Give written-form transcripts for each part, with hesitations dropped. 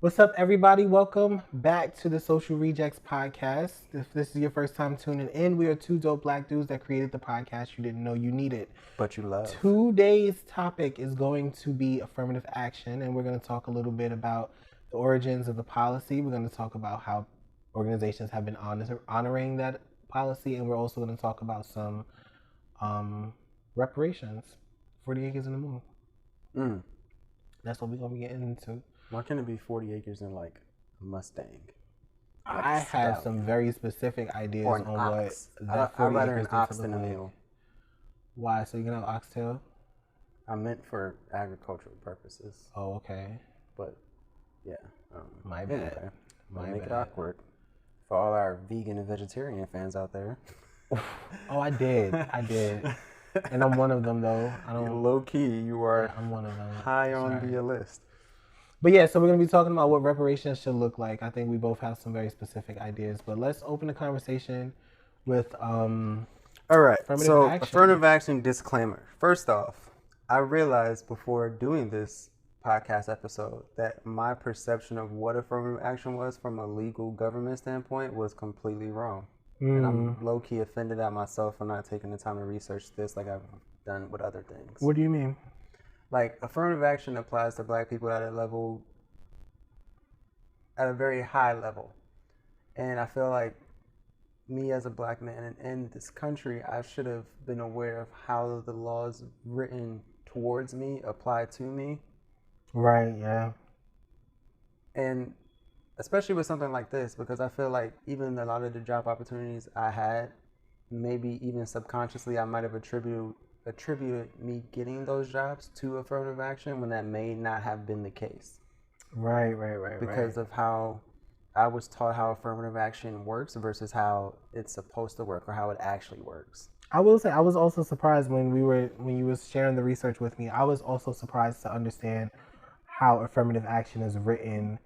What's up, everybody? Welcome back to the Social Rejects podcast. If this is your first time tuning in, we are two dope black dudes that created the podcast you didn't know you needed. But you love. Today's topic is going to be affirmative action, and we're going to talk a little bit about the origins of the policy. We're going to talk about how organizations have been honoring that policy, and we're also going to talk about some reparations for the acres in the moon. That's what we're going to be getting into. Why can't it be 40 acres and like a Mustang? Like I have some very specific ideas on ox. what that 40 I'd rather acres an ox need to than a look like. mule. Why? So you can have oxtail? I meant for agricultural purposes. Oh, okay. But yeah. My bad. Anyway, My make it bad. awkward for all our vegan and vegetarian fans out there. Oh, I did. And I'm one of them, though. I don't. Low key, you are I'm one of them. high on the list. But yeah, so we're going to be talking about what reparations should look like. I think we both have some very specific ideas. But let's open the conversation with all right. affirmative action. Affirmative action disclaimer. First off, I realized before doing this podcast episode that my perception of what affirmative action was from a legal government standpoint was completely wrong. And I'm low-key offended at myself for not taking the time to research this like I've done with other things. What do you mean? Like, affirmative action applies to black people at a level, at a very high level. And I feel like me as a black man in this country, I should have been aware of how the laws written towards me apply to me. Right, yeah. And especially with something like this, because I feel like even a lot of the job opportunities I had, maybe even subconsciously, I might have attributed me getting those jobs to affirmative action when that may not have been the case. Right. Because of how I was taught how affirmative action works versus how it's supposed to work or how it actually works. I will say I was also surprised when you was sharing the research with me. I was also surprised to understand how affirmative action is written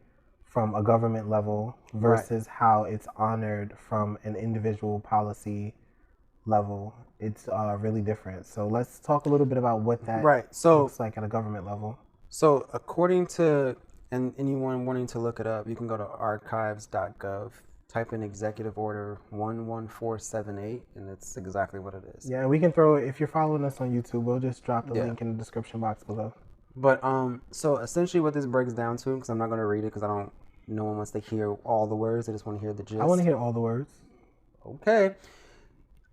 from a government level versus how it's honored from an individual policy level. It's really different. So let's talk a little bit about what that looks like at a government level. So according to, and anyone wanting to look it up, you can go to archives.gov, type in Executive Order 11478, and it's exactly what it is. Yeah, and we can throw it, if you're following us on YouTube, we'll just drop the link in the description box below. But so essentially what this breaks down to, because I'm not going to read it because no one wants to hear all the words, they just want to hear the gist. I want to hear all the words. Okay.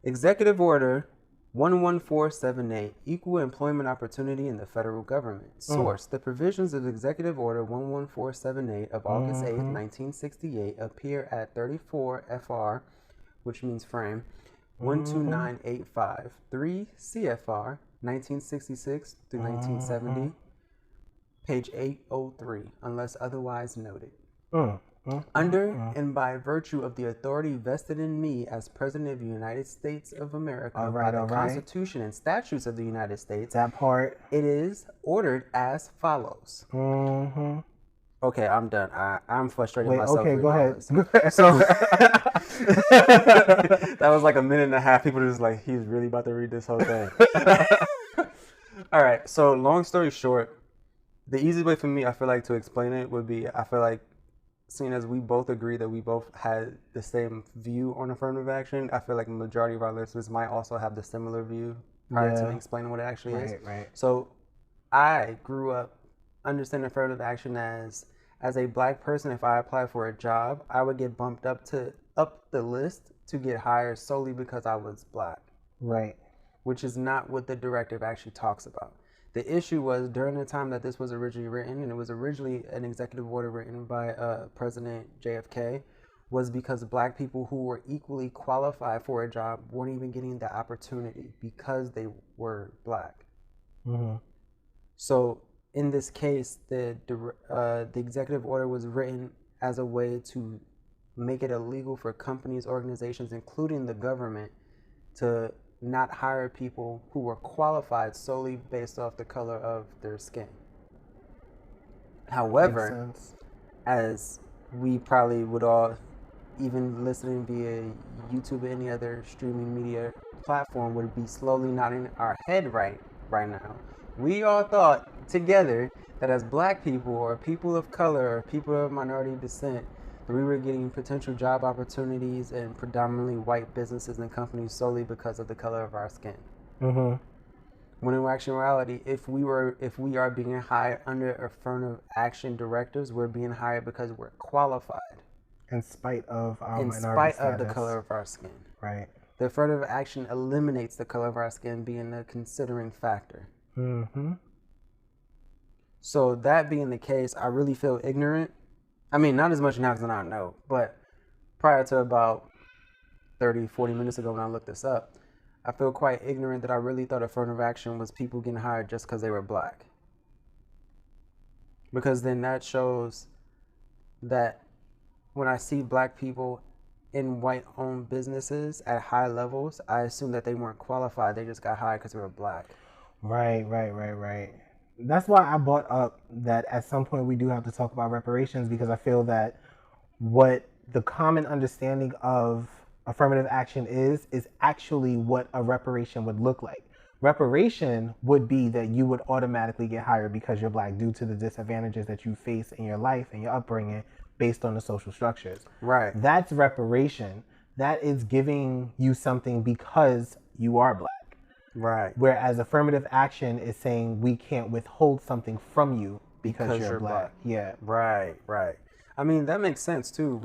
Executive Order 11478, Equal Employment Opportunity in the Federal Government. Source: the provisions of Executive Order 11478 of August 8th, 1968 appear at 34 FR, which means frame, 12985, 3 CFR, 1966 through 1970, page 803, unless otherwise noted. Under and by virtue of the authority vested in me as President of the United States of America by the Constitution and statutes of the United States, that part, it is ordered as follows. Okay, I'm done. I'm frustrated myself. Okay, go ahead. So that was like a minute and a half. People were just like, he's really about to read this whole thing. All right. So long story short, the easy way for me, I feel like, to explain it would be, I feel like, seeing as we both agree that we both had the same view on affirmative action, I feel like the majority of our listeners might also have the similar view prior to explaining what it actually is. Right. So I grew up understanding affirmative action as a black person, if I apply for a job, I would get bumped up the list to get hired solely because I was black. Right. Which is not what the directive actually talks about. The issue was during the time that this was originally written, and it was originally an executive order written by President JFK, was because black people who were equally qualified for a job weren't even getting the opportunity because they were black. So in this case, the executive order was written as a way to make it illegal for companies, organizations, including the government, to not hire people who were qualified solely based off the color of their skin. However, as we probably would all, even listening via YouTube or any other streaming media platform, would be slowly nodding our head right now. We all thought together that as black people or people of color or people of minority descent, that we were getting potential job opportunities in predominantly white businesses and companies solely because of the color of our skin. Mm-hmm. When in actuality, if we are being hired under affirmative action directives, we're being hired because we're qualified. In spite of our In minority spite of the status. color of our skin. Right. The affirmative action eliminates the color of our skin being a considering factor. Mm-hmm. So that being the case, I really feel ignorant. I mean, not as much now because I don't know, but prior to about 30, 40 minutes ago when I looked this up, I feel quite ignorant that I really thought affirmative action was people getting hired just because they were black. Because then that shows that when I see black people in white-owned businesses at high levels, I assume that they weren't qualified. They just got hired because they were black. Right. That's why I brought up that at some point we do have to talk about reparations, because I feel that what the common understanding of affirmative action is actually what a reparation would look like. Reparation would be that you would automatically get hired because you're black due to the disadvantages that you face in your life and your upbringing based on the social structures. Right. That's reparation. That is giving you something because you are black. Right. Whereas affirmative action is saying we can't withhold something from you because you're black. Yeah. Right. I mean, that makes sense too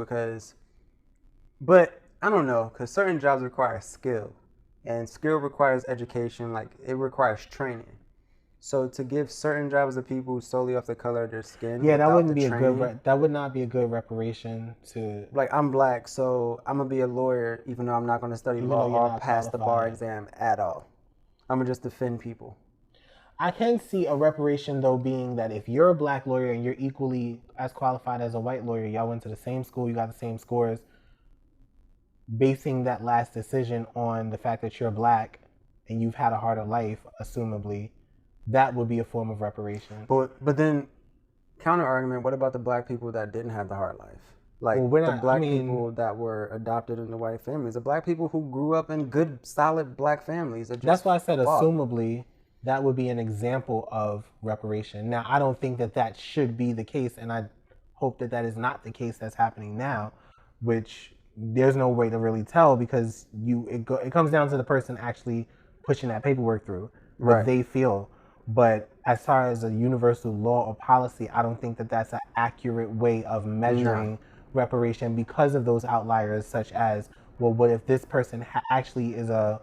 but I don't know, because certain jobs require skill, and skill requires education, like it requires training. So to give certain jobs to people solely off the color of their skin, that wouldn't be that would not be a good reparation to. Like, I'm black, so I'm gonna be a lawyer, even though I'm not gonna study law or pass the bar exam at all. I'm gonna just defend people. I can see a reparation though being that if you're a black lawyer and you're equally as qualified as a white lawyer, y'all went to the same school, you got the same scores, basing that last decision on the fact that you're black and you've had a harder life, assumably, that would be a form of reparation. But then, counter argument, what about the black people that didn't have the hard life? Like people that were adopted into white families, the black people who grew up in good, solid black families. That's why I said, assumably, that would be an example of reparation. Now, I don't think that should be the case, and I hope that is not the case that's happening now, which there's no way to really tell, because it comes down to the person actually pushing that paperwork through, what they feel. But as far as a universal law or policy, I don't think that's an accurate way of measuring reparation, because of those outliers, such as, well, what if this person actually is a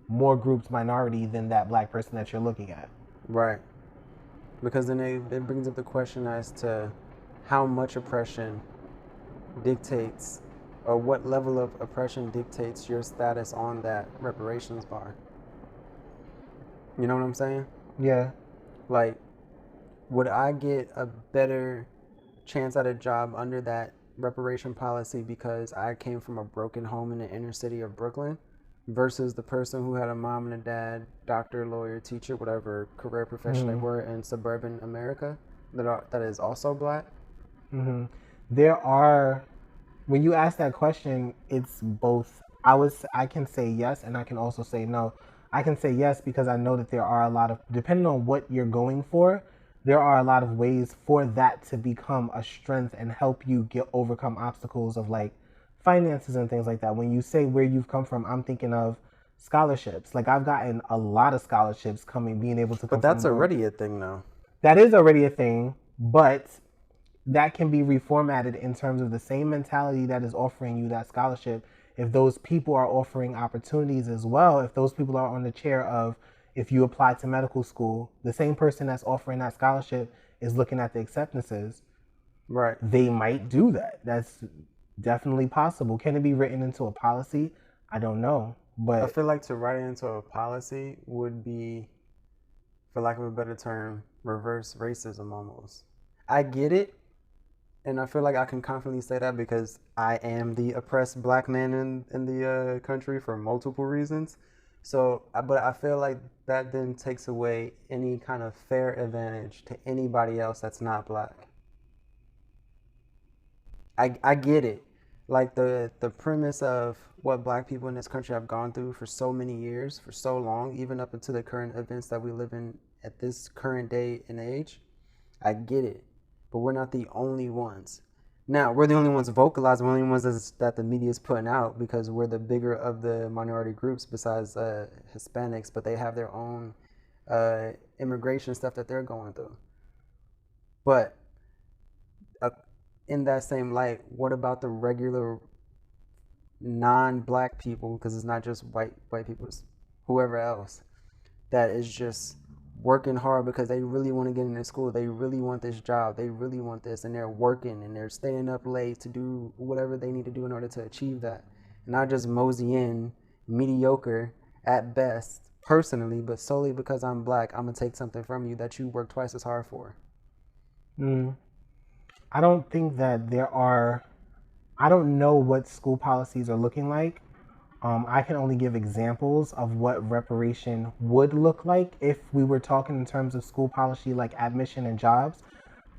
more grouped minority than that black person that you're looking at? Right. Because then it brings up the question as to how much oppression dictates, or what level of oppression dictates your status on that reparations bar. You know what I'm saying? Yeah. Like, would I get a better chance at a job under that reparation policy because I came from a broken home in the inner city of Brooklyn, versus the person who had a mom and a dad, doctor, lawyer, teacher, whatever career profession they were in suburban America that is also black? Mm-hmm. When you ask that question, it's both. I can say yes, and I can also say no. I can say yes because I know that there are a lot of, depending on what you're going for, there are a lot of ways for that to become a strength and help you overcome obstacles of like finances and things like that. When you say where you've come from, I'm thinking of scholarships. Like, I've gotten a lot of scholarships being able to come from. But that's already a thing now. That is already a thing, but that can be reformatted in terms of the same mentality that is offering you that scholarship. If those people are offering opportunities as well, if those people are on the chair of, if you apply to medical school, the same person that's offering that scholarship is looking at the acceptances. Right. They might do that. That's definitely possible. Can it be written into a policy? I don't know. But I feel like to write it into a policy would be, for lack of a better term, reverse racism almost. I get it. And I feel like I can confidently say that because I am the oppressed black man in the country for multiple reasons. So, but I feel like that then takes away any kind of fair advantage to anybody else that's not black. I get it. Like the premise of what black people in this country have gone through for so many years, for so long, even up into the current events that we live in at this current day and age, I get it. But we're not the only ones. Now, we're the only ones vocalizing, we're the only ones that the media is putting out because we're the bigger of the minority groups besides Hispanics, but they have their own immigration stuff that they're going through. But in that same light, what about the regular non-black people, because it's not just white people, it's whoever else that is just working hard because they really want to get into school, they really want this job, they really want this, and they're working and they're staying up late to do whatever they need to do in order to achieve that, and not just mosey in mediocre at best personally, but solely because I'm black, I'm gonna take something from you that you work twice as hard for. I don't think that I don't know what school policies are looking like. I can only give examples of what reparation would look like if we were talking in terms of school policy, like admission and jobs.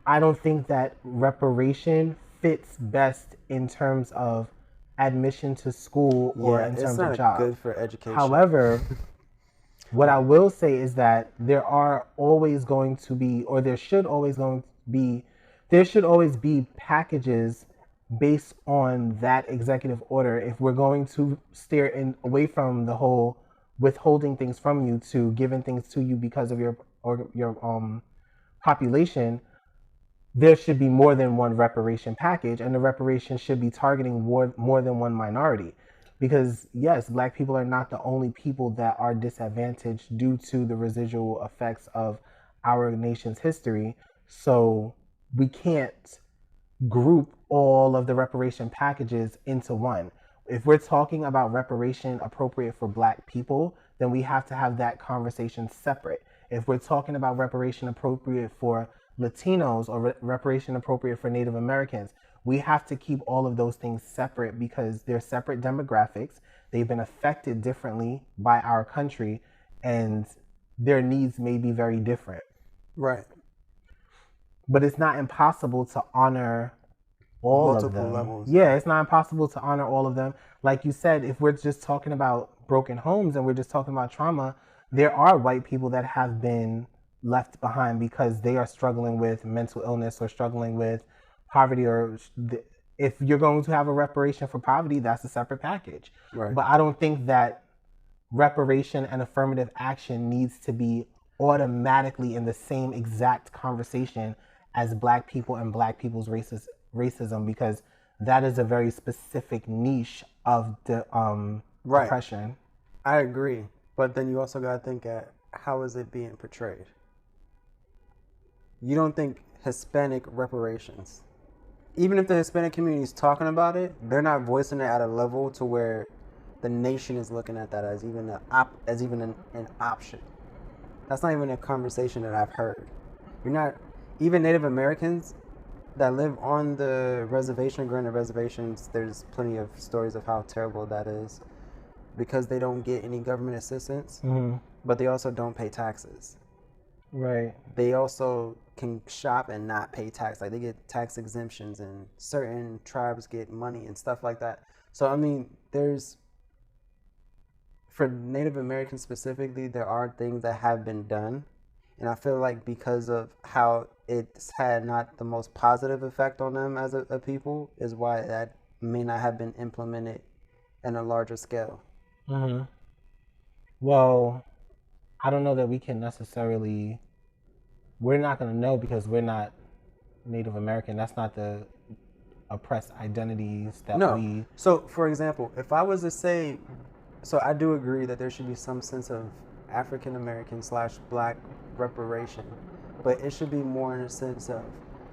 I don't think that reparation fits best in terms of admission to school or in terms of jobs. Good for education. However, what I will say is that there should always be packages based on that executive order. If we're going to steer away from the whole withholding things from you to giving things to you because of your population, there should be more than one reparation package, and the reparation should be targeting more than one minority. Because yes, black people are not the only people that are disadvantaged due to the residual effects of our nation's history. So we can't group all of the reparation packages into one. If we're talking about reparation appropriate for black people, then we have to have that conversation separate. If we're talking about reparation appropriate for Latinos or reparation appropriate for Native Americans, we have to keep all of those things separate because they're separate demographics. They've been affected differently by our country, and their needs may be very different. Right. But it's not impossible to honor all of them. Levels. Yeah, it's not impossible to honor all of them. Like you said, if we're just talking about broken homes and we're just talking about trauma, there are white people that have been left behind because they are struggling with mental illness or struggling with poverty, or if you're going to have a reparation for poverty, that's a separate package. Right. But I don't think that reparation and affirmative action needs to be automatically in the same exact conversation as black people and black people's racism, because that is a very specific niche of the depression. I agree, but then you also got to think at how is it being portrayed. You don't think Hispanic reparations, even if the Hispanic community is talking about it, they're not voicing it at a level to where the nation is looking at that as even an option. That's not even a conversation that I've heard. You're not, even Native Americans that live on the reservation, granted reservations, there's plenty of stories of how terrible that is because they don't get any government assistance, but they also don't pay taxes. Right. They also can shop and not pay tax. Like, they get tax exemptions, and certain tribes get money and stuff like that. So, I mean, for Native Americans specifically, there are things that have been done. And I feel like because of how it's had not the most positive effect on them as a people is why that may not have been implemented in a larger scale. Mm-hmm. Well, I don't know that we can necessarily, we're not going to know because we're not Native American. That's not the oppressed identities that we... So, for example, if I was to say, so I do agree that there should be some sense of African American / black reparation, but it should be more in a sense of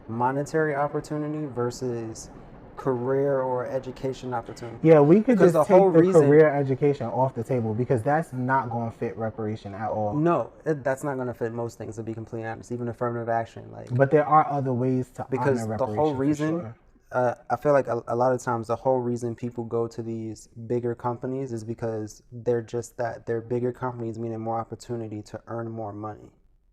monetary opportunity versus career or education opportunity. Yeah, we could just take the career education off the table because that's not going to fit reparation at all. No, that's not going to fit most things, to be completely honest, even affirmative action. But there are other ways to because honor reparation. The whole reason, I feel like a lot of times the whole reason people go to these bigger companies is because they're just that. They're bigger companies, meaning more opportunity to earn more money.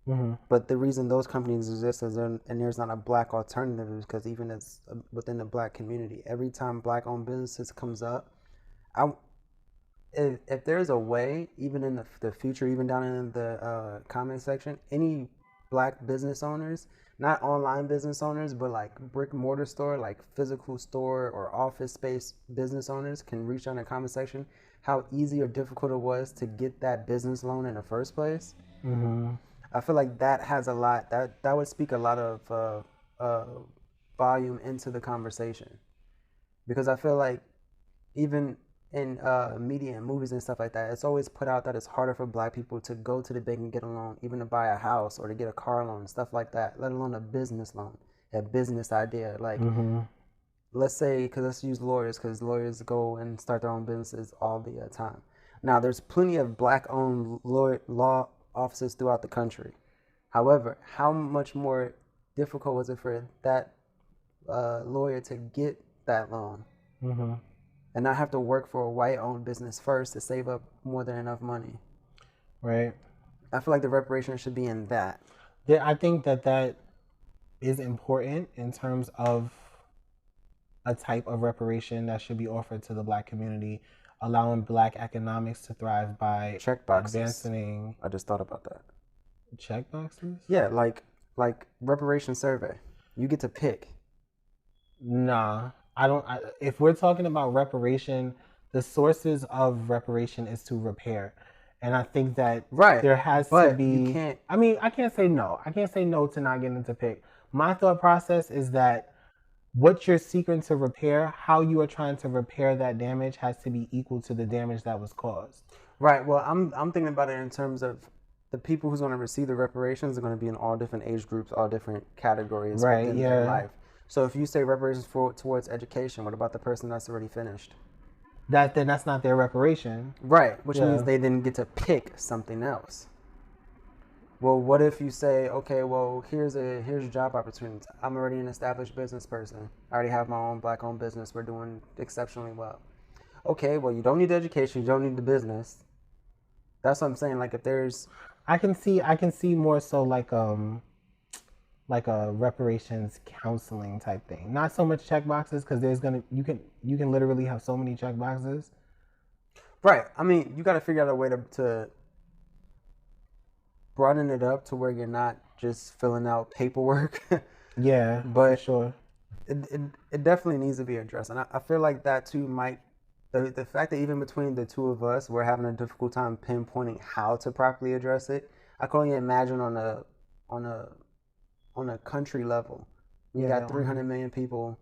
Mm-hmm. But the reason those companies exist and there's not a black alternative is because even as within the black community, every time black-owned businesses comes up, if there's a way, even in the future, even down in the comment section, any black business owners, not online business owners, but like brick and mortar store, like physical store or office space business owners can reach out in the comment section how easy or difficult it was to get that business loan in the first place. I feel like that has a lot, that would speak a lot of volume into the conversation, because I feel like even in media and movies and stuff like that, it's always put out that it's harder for black people to go to the bank and get a loan, even to buy a house or to get a car loan and stuff like that, let alone a business loan, a business idea. Like, let's say, because let's use lawyers, because lawyers go and start their own businesses all the time. Now, there's plenty of black-owned law offices throughout the country. However, how much more difficult was it for that lawyer to get that loan? And not have to work for a white-owned business first to save up more than enough money. Right. I feel like the reparations should be in that. Yeah, I think that is important in terms of a type of reparation that should be offered to the black community, allowing black economics to thrive by check boxes. Advancing. I just thought about that. Check boxes? Yeah, like reparation survey. You get to pick. Nah. If we're talking about reparation, the sources of reparation is to repair. And I think that there has to be... You can't... I mean, I can't say no. I can't say no to not getting to pick. My thought process is that what you're seeking to repair, how you are trying to repair that damage has to be equal to the damage that was caused. Right. Well, I'm thinking about it in terms of the people who's going to receive the reparations are going to be in all different age groups, all different categories within their life. So if you say reparations towards education, what about the person that's already finished? Then that's not their reparation. Right, which means they didn't get to pick something else. Well, what if you say, okay, well, here's job opportunities. I'm already an established business person. I already have my own black-owned business. We're doing exceptionally well. Okay, well, you don't need the education. You don't need the business. That's what I'm saying. Like, if there's... I can see more so like a reparations counseling type thing. Not so much check boxes, because you can literally have so many check boxes. Right. I mean, you got to figure out a way to broaden it up to where you're not just filling out paperwork. Yeah, but for sure. It definitely needs to be addressed, and I feel like that too might. The fact that even between the two of us, we're having a difficult time pinpointing how to properly address it. I can only imagine on a country level. You got 300 million people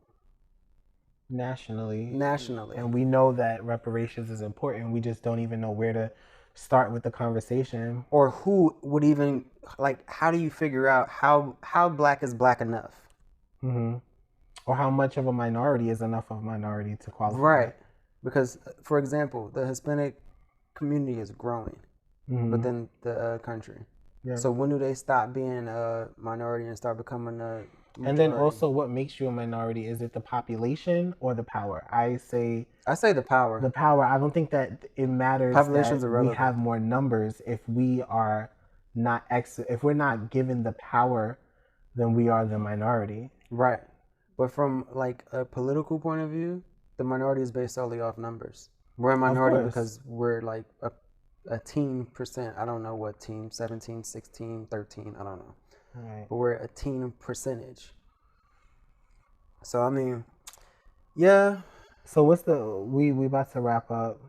nationally, and we know that reparations is important. We just don't even know where to start with the conversation, or who would even how do you figure out how black is black enough, or how much of a minority is enough of a minority to qualify. Right. Because, for example, the Hispanic community is growing within the country. Yeah. So when do they stop being a minority and start becoming a majority? And then also, what makes you a minority? Is it the population or the power? I say the power. The power. I don't think that it matters Population's that irrelevant. We have more numbers if we are not if we're not given the power, then we are the minority. Right. But from a political point of view, the minority is based solely off numbers. We're a minority because we're a teen percent. I don't know what team, 17, 16, 13, I don't know. Right. But we're a teen percentage. So, I mean, yeah. So we about to wrap up.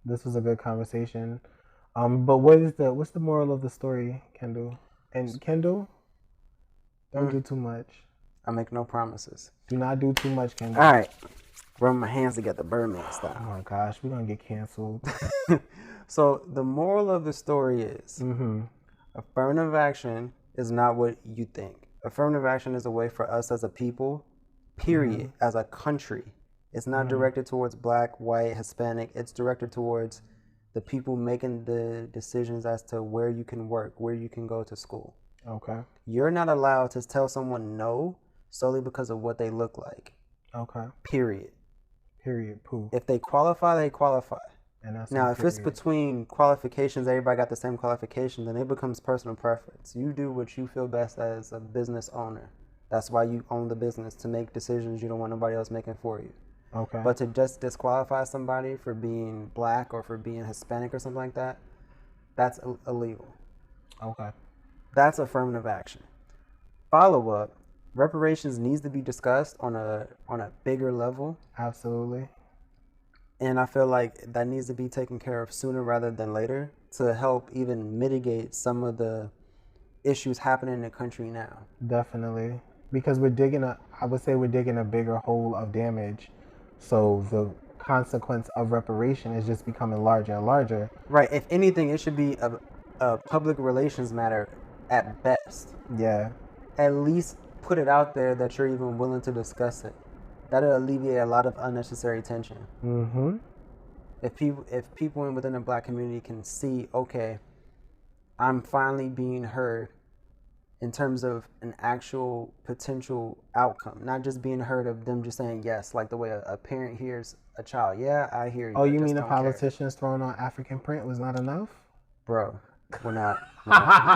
This was a good conversation. But what's the moral of the story, Kendall? And Kendall, don't do too much. I make no promises. Do not do too much, Kendall. All right. Rub my hands together, Birdman style. Oh my gosh, we're gonna get canceled. So the moral of the story is affirmative action is not what you think. Affirmative action is a way for us as a people, period, as a country. It's not directed towards black, white, Hispanic. It's directed towards the people making the decisions as to where you can work, where you can go to school. Okay. You're not allowed to tell someone no solely because of what they look like. Okay. Period. Pooh. If they qualify, they qualify. And that's now, if it's between qualifications, everybody got the same qualification, then it becomes personal preference. You do what you feel best as a business owner. That's why you own the business, to make decisions you don't want nobody else making for you. Okay. But to just disqualify somebody for being black or for being Hispanic or something like that, that's illegal. Okay. That's affirmative action. Follow up, reparations needs to be discussed on a bigger level. Absolutely. And I feel like that needs to be taken care of sooner rather than later to help even mitigate some of the issues happening in the country now. Definitely. Because we're digging a bigger hole of damage. So the consequence of reparation is just becoming larger and larger. Right. If anything, it should be a public relations matter at best. Yeah. At least put it out there that you're even willing to discuss it. That'll alleviate a lot of unnecessary tension. Mm-hmm. If people within the black community can see, okay, I'm finally being heard in terms of an actual potential outcome, not just being heard of them just saying yes, like the way a parent hears a child. Yeah, I hear you. Oh, you mean the politicians throwing on African print was not enough? Bro, we're not.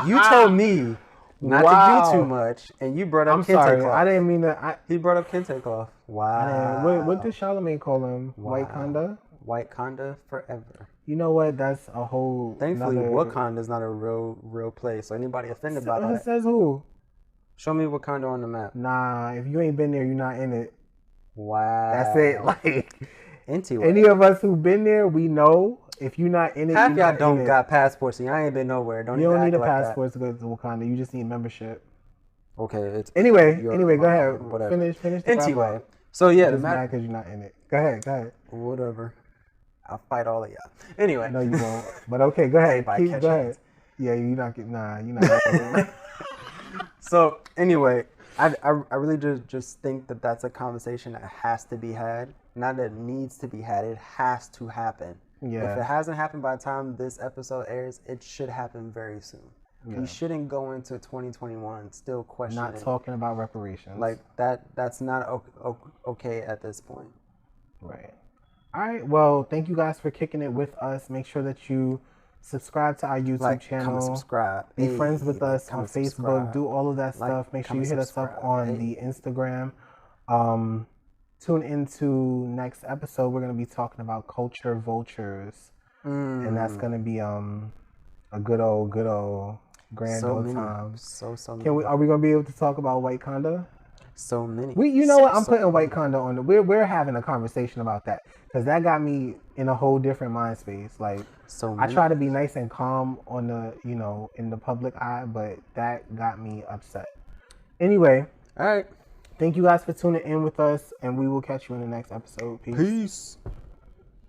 You told me not to do too much, and you brought up I'm kente sorry, cloth. I didn't mean to. He brought up kente cloth. Wow. What did Charlemagne call him? Wow. White Conda? White Conda forever. You know what? That's a whole. Thankfully, Wakanda is not a real place. So anybody offended by that? Says who? Show me Wakanda on the map. Nah, if you ain't been there, you're not in it. Wow. That's it. Like, into any of us who've been there, we know. If you're not in it, half y'all don't got passports. So I ain't been nowhere. You don't need a passport to go to Wakanda. You just need membership. Okay. It's anyway, go ahead. Whatever. Finish. Anyway, so yeah, it's mad because you're not in it. Go ahead. Whatever. I'll fight all of y'all. Anyway. No, you won't. But okay, go ahead. Go ahead. Yeah, you're not getting. So anyway, I really just think that that's a conversation that has to be had. Not that it needs to be had. It has to happen. Yeah. If it hasn't happened by the time this episode airs, it should happen very soon. Yeah. We shouldn't go into 2021 still questioning. Not talking about reparations. Like that's not okay at this point. Right. All right. Well, thank you guys for kicking it with us. Make sure that you subscribe to our YouTube channel. Subscribe. Be friends with us on Facebook. Do all of that stuff. Make sure you hit us up on the Instagram. Tune into next episode. We're going to be talking about culture vultures. And that's going to be a good old grand old time. So many. Are we going to be able to talk about White Conda? So many. You know what? I'm putting White Conda on. We're having a conversation about that because that got me in a whole different mind space. Like, I try to be nice and calm on the, in the public eye, but that got me upset. Anyway. All right. Thank you guys for tuning in with us, and we will catch you in the next episode. Peace.